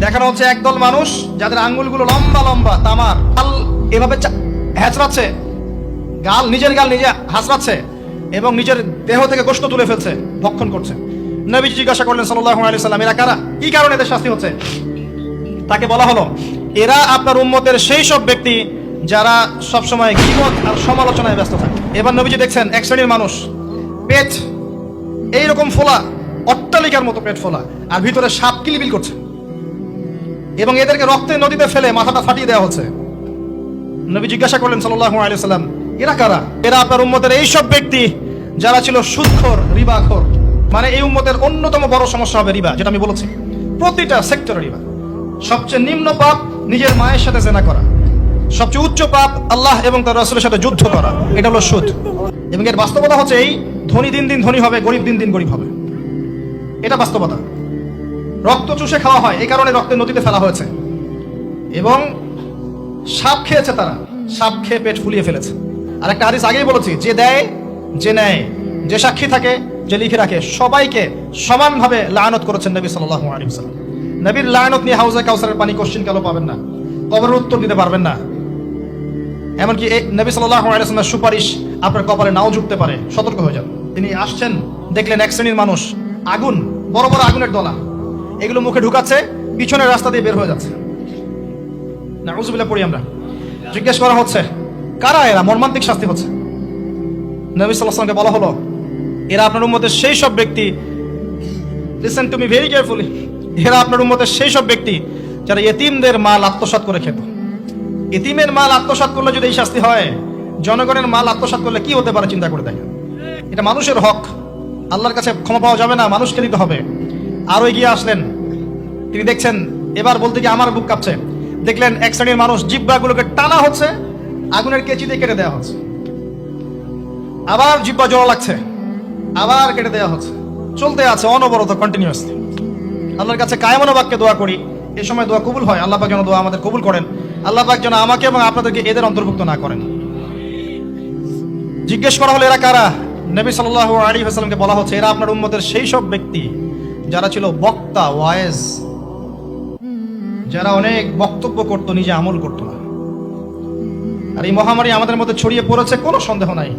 দেখানো হচ্ছে একদল মানুষ যাদের আঙ্গুলগুলো লম্বা লম্বা তামার, এভাবে হ্যাচড়াচ্ছে, নিজের গাল নিজে হাসড়াচ্ছে এবং নিজের দেহ থেকে গোশত তুলে ফেলছে, ভক্ষণ করছে। নবীজি জিজ্ঞাসা করলেন সাল্লাল্লাহু আলাইহি ওয়াসাল্লাম, এরা কারা? কি কারণে এদের শাস্তি হচ্ছে? তাকে বলা হলো, এরা আপনার উম্মতের সেই সব ব্যক্তি যারা সবসময় গীবত আর সমালোচনায় ব্যস্ত থাকে। এবার নবীজি দেখছেন এক শ্রেণীর মানুষ, পেট এইরকম ফোলা, অট্টালিকার মতো পেট ফোলা, আর ভিতরে সাপ কিলবিল করছে, এবং এদেরকে রক্তের নদীতে ফেলে মাথাটা ফাটিয়ে দেওয়া হচ্ছে। নবী জিজ্ঞাসা করলেন সাল্লাল্লাহু আলাইহি ওয়াসাল্লাম, এরা কারা? এরা আপনার উম্মতের এই সব ব্যক্তি যারা ছিল সুদখোর, রিবাখোর। মানে এই উম্মতের অন্যতম বড় সমস্যা হবে রিবা, যেটা আমি বলেছি, প্রতিটা সেক্টরে রিবা। সবচেয়ে নিম্ন পাপ নিজের মায়ের সাথে জেনা করা, সবচেয়ে উচ্চ পাপ আল্লাহ এবং তার রাসূলের সাথে যুদ্ধ করা, এটা হলো সুদ। এবং এর বাস্তবতা হচ্ছে এই, ধনী দিন দিন ধনী হবে, গরিব দিন দিন গরিব হবে, এটা বাস্তবতা। রক্ত চুষে খাওয়া হয়, এই কারণে রক্তের নদীতে ফেলা হয়েছে। এবং সাপ খেয়েছে তারা, সাপ খেয়ে পেট ফুলিয়ে ফেলেছে। আর একটা হাদিস আগেই বলেছি, যে দেয়, যে নেয়, যে সাক্ষী থাকে, যে লিখে রাখে, সবাইকে সমানভাবে লায়নত করেছেন নবী সাল্লাল্লাহু আলাইহি ওয়াসাল্লাম। নবীর লায়নত নিয়ে হাউজে কাউসারের পানি কোশ্চিন কালো পাবেন না, কবরের উত্তর দিতে পারবেন না। এমনকি নবী সাল্লাল্লাহু আলাইহি ওয়াসাল্লামের সুপারিশ আপনার কপালে নাও জুটতে পারে, সতর্ক হয়ে যান। তিনি আসছেন, দেখলেন এক শ্রেণীর মানুষ আগুন, বড় বড় আগুনের দলা, এগুলো মুখে ঢুকাচ্ছে, পিছনের রাস্তা দিয়ে বের হয়ে যাচ্ছে। নাউযুবিল্লাহ পড়ি আমরা। জিজ্ঞেস করা হচ্ছে, কারা এরা? মর্মান্তিক শাস্তি হচ্ছে। নবী সাল্লাল্লাহু আলাইহি ওয়াসাল্লামকে বলা হলো, এরা আপনার উম্মতের সেই সব ব্যক্তি, listen to me very carefully, এরা আপনার উম্মতের সেই সব ব্যক্তি যারা ইতিমদের মাল আত্মসাৎ করে খেত। ইতিমের মাল আত্মসাৎ করলে যদি এই শাস্তি হয়, জনগণের মাল আত্মসাৎ করলে কি হতে পারে চিন্তা করে দেখেন। এটা মানুষের হক, আল্লাহর কাছে ক্ষমা পাওয়া যাবে না, মানুষকে দিতে হবে। আরো এগিয়ে আসলেন, তিনি দেখছেন, এবার বলতে গিয়ে আমার বুক কাঁপছে, দেখলেন এক শ্রেণীর মানুষ জিহ্বাগুলোকে টানা হচ্ছে, আগুনের কেচি দিয়ে কেটে দেওয়া হচ্ছে, আবার জিহ্বা জোড়া লাগছে, আবার কেটে দেওয়া হচ্ছে, চলতে আছে অনবরত, কন্টিনিউয়াসলি। আল্লাহর কাছে কায়মনো বাক্যে দোয়া করি, এই সময় দোয়া কবুল হয়। আল্লাহ পাক যেন দোয়া আমাদের কবুল করেন, আল্লাহ পাক যেন আমাকে এবং আপনাদেরকে এদের অন্তর্ভুক্ত না করেন। জিজ্ঞেস করা হলো, এরা কারা? নবী সাল্লাল্লাহু আলাইহি ওয়াসাল্লামকে বলা হচ্ছে, এরা আপনার উম্মতের সেই সব ব্যক্তি যারা ছিল বক্তা, ওয়াইজ, যারা অনেক বক্তব্য করত, নিজে আমল করত না। আর এই মহামারী আমাদের মধ্যে ছড়িয়ে পড়েছে, কোনো সন্দেহ নাই।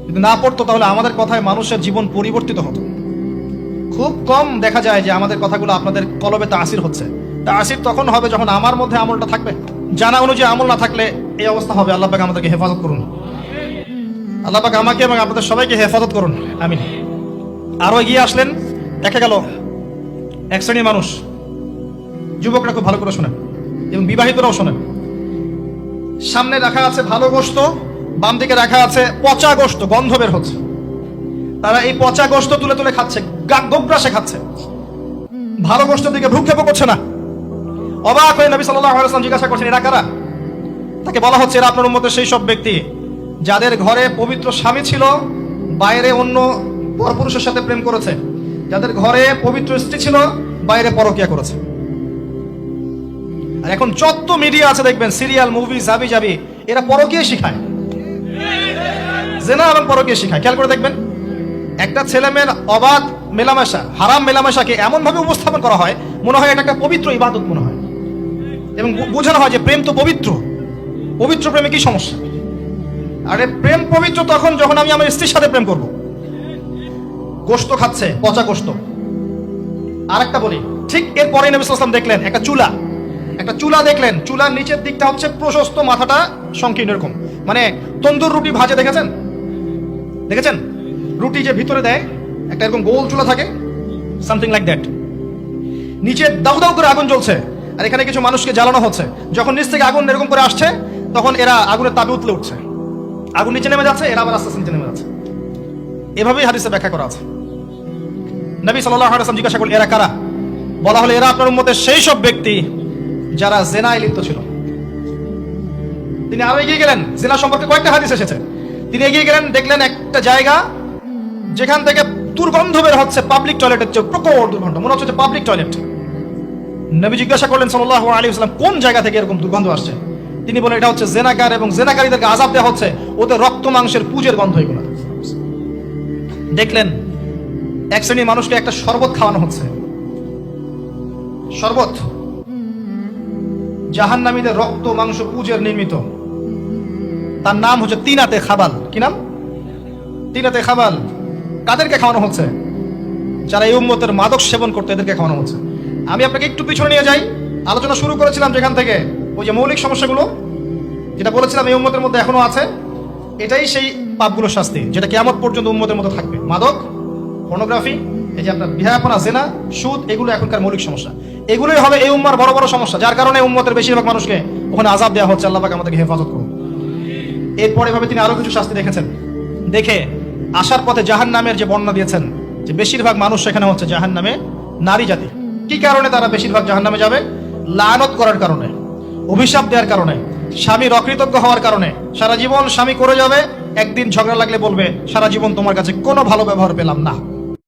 যদি না পড়তো তাহলে আমাদের কথায় মানুষের জীবন পরিবর্তিত হতো। খুব কম দেখা যায় যে আমাদের কথাগুলো আপনাদের কলবে তাসির হচ্ছে। তাসির তখন হবে যখন আমার মধ্যে আমলটা থাকবে। জানা অনুযায়ী আমল না থাকলে এই অবস্থা হবে। আল্লাহ পাক আমাদেরকে হেফাজত করুন, আল্লাহ পাক আমাকে এবং আপনাদের সবাইকে হেফাজত করুন, আমিন। আরো এগিয়ে আসলেন, দেখা গেল এক শ্রেণীর মানুষ, যুবকরা খুব ভালো করে শোনেন এবং বিবাহিতরাও শোনেন, সামনে রাখা আছে ভালো গোশত, বাম দিকে রাখা আছে পচা গোশত, গন্ধ বের হচ্ছে। তারা এই পচা গোশত তুলে তুলে খাচ্ছে, গোগ্রাসে খাচ্ছে, ভালো গোশতের দিকে ভ্রুক্ষেপও করছে না। অবাক হয়ে নবী সাল্লাল্লাহু আলাইহি ওয়াসাল্লাম জিজ্ঞাসা করছেন, এরা কারা? তাকে বলা হচ্ছে, এরা আপনার উম্মতের সেই সব ব্যক্তি যাদের ঘরে পবিত্র স্বামী ছিল, বাইরে অন্য পরপুরুষের সাথে প্রেম করেছে, যাদের ঘরে পবিত্র স্ত্রী ছিল, বাইরে পরকিয়া করেছে। আর এখন যত মিডিয়া আছে দেখবেন, সিরিয়াল, মুভি, জাবি জাবি, এরা পরকিয়া শিখায়, জেনা এবং পরকিয়া শিখায়। খেয়াল করে দেখবেন, একটা ছেলে মেয়ের অবাধ মেলামেশা, হারাম মেলামেশাকে এমন ভাবে উপস্থাপন করা হয়, মনে হয় এটা একটা পবিত্র ইবাদত মনে হয়, এবং বোঝানো হয় যে প্রেম তো পবিত্র, পবিত্র প্রেমে কি সমস্যা? আরে প্রেম পবিত্র তখন যখন আমি আমার স্ত্রীর সাথে প্রেম করব। গোশত খাচ্ছে, পচা গোশত। আরেকটা বলি, ঠিক এরপরে নবী সাল্লাল্লাহু আলাইহি ওয়াসাল্লাম দেখলেন একটা চুলা দেখলেন, চুলার নিচের দিকটা হচ্ছে প্রশস্ত, মাথাটা সংকীর্ণ এরকম, মানে তন্দুর রুটি ভাজে, দেখেছেন রুটি যে ভিতরে দেয় একটা এরকম গোল চুলা থাকে, সামথিং লাইক দ্যাট। নিচে দাউ দাউ করে আগুন জ্বলছে, আর এখানে কিছু মানুষকে জ্বালানো হচ্ছে। যখন নিচ থেকে আগুন এরকম করে আসছে, তখন এরা আগুনের তাপে উতলে উঠছে, আগুন নিচে নেমে যাচ্ছে, এরা আবার আস্তে আস্তে নিচে নেমে যাচ্ছে। এভাবেই হাদিসে ব্যাখ্যা করা আছে। নবী সাল্লাল্লাহু আলাইহি ওয়াসাল্লাম জিজ্ঞাসা করলেন, এরা কারা? বলা হলো, এরা আপনার উম্মতের সেই সব ব্যক্তি যারা জেনায় লিপ্ত ছিল। তিনি আরো এগিয়ে গেলেন, জেনা সম্পর্কে কয়েকটা হাদিস এসেছে। তিনি এগিয়ে গেলেন, দেখলেন একটা জায়গা যেখান থেকে দুর্গন্ধ বের হচ্ছে, পাবলিক টয়লেটের চেয়ে প্রকট দুর্গন্ধ, মনে হচ্ছে পাবলিক টয়লেট। নবী জিজ্ঞাসা করলেন সাল্লাল্লাহু আলাইহি ওয়াসাল্লাম, কোন জায়গা থেকে এরকম দুর্গন্ধ আসছে? তিনি বলেন, এটা হচ্ছে জেনাকার, এবং জেনাকারীদেরকে আযাব দেওয়া হচ্ছে, ওদের রক্ত মাংসের পুজের গন্ধ এগুলো। দেখলেন এক শ্রেণীর মানুষকে একটা শরবত খাওয়ানো হচ্ছে, শরবত জাহান্নামীদের রক্ত মাংস পুজের নির্মিত। তার নাম হচ্ছে তিনাতে খাবাল। কি নাম? তিনাতে খাবাল। কাদেরকে খাওয়ানো হচ্ছে? যারা এই উম্মতের মাদক সেবন করতে, এদেরকে খাওয়ানো হচ্ছে। আমি আপনাকে একটু পিছনে নিয়ে যাই। আলোচনা শুরু করেছিলাম যেখান থেকে, ওই যে মৌলিক সমস্যাগুলো যেটা বলেছিলাম এই উম্মতের মধ্যে এখনো আছে, এটাই সেই পাপগুলোর শাস্তি যেটা কিয়ামত পর্যন্ত উম্মতের মধ্যে থাকবে। মাদক, পর্নোগ্রাফি, এই যে আপনার বিহায়াপনা, জেনা, সুদ, এগুলো এখনকার মৌলিক সমস্যা। এগুলোই হবে এই উম্মার বড় বড় সমস্যা, যার কারণে উম্মতের বেশিরভাগ মানুষকে ওখানে আযাব দেওয়া হচ্ছে। আল্লাহ পাক আমাদেরকে হেফাজত করুন। এরপরে ভাবে তিনি আরো কিছু শাস্তি দেখেছেন। দেখে আসার পথে জাহান্নামের যে বর্ণনা দিয়েছেন, যে বেশিরভাগ মানুষ সেখানে হচ্ছে জাহান্নামে নারী জাতি। কি কারণে তারা বেশিরভাগ জাহান্নামে যাবে? লানত করার কারণে, অভিশাপ দেওয়ার কারণে, স্বামীর অকৃতজ্ঞ হওয়ার কারণে। সারা জীবন স্বামী করে যাবে, একদিন ঝগড়া লাগলে বলবে সারা জীবন তোমার কাছে কোনো ভালো ব্যবহার পেলাম না।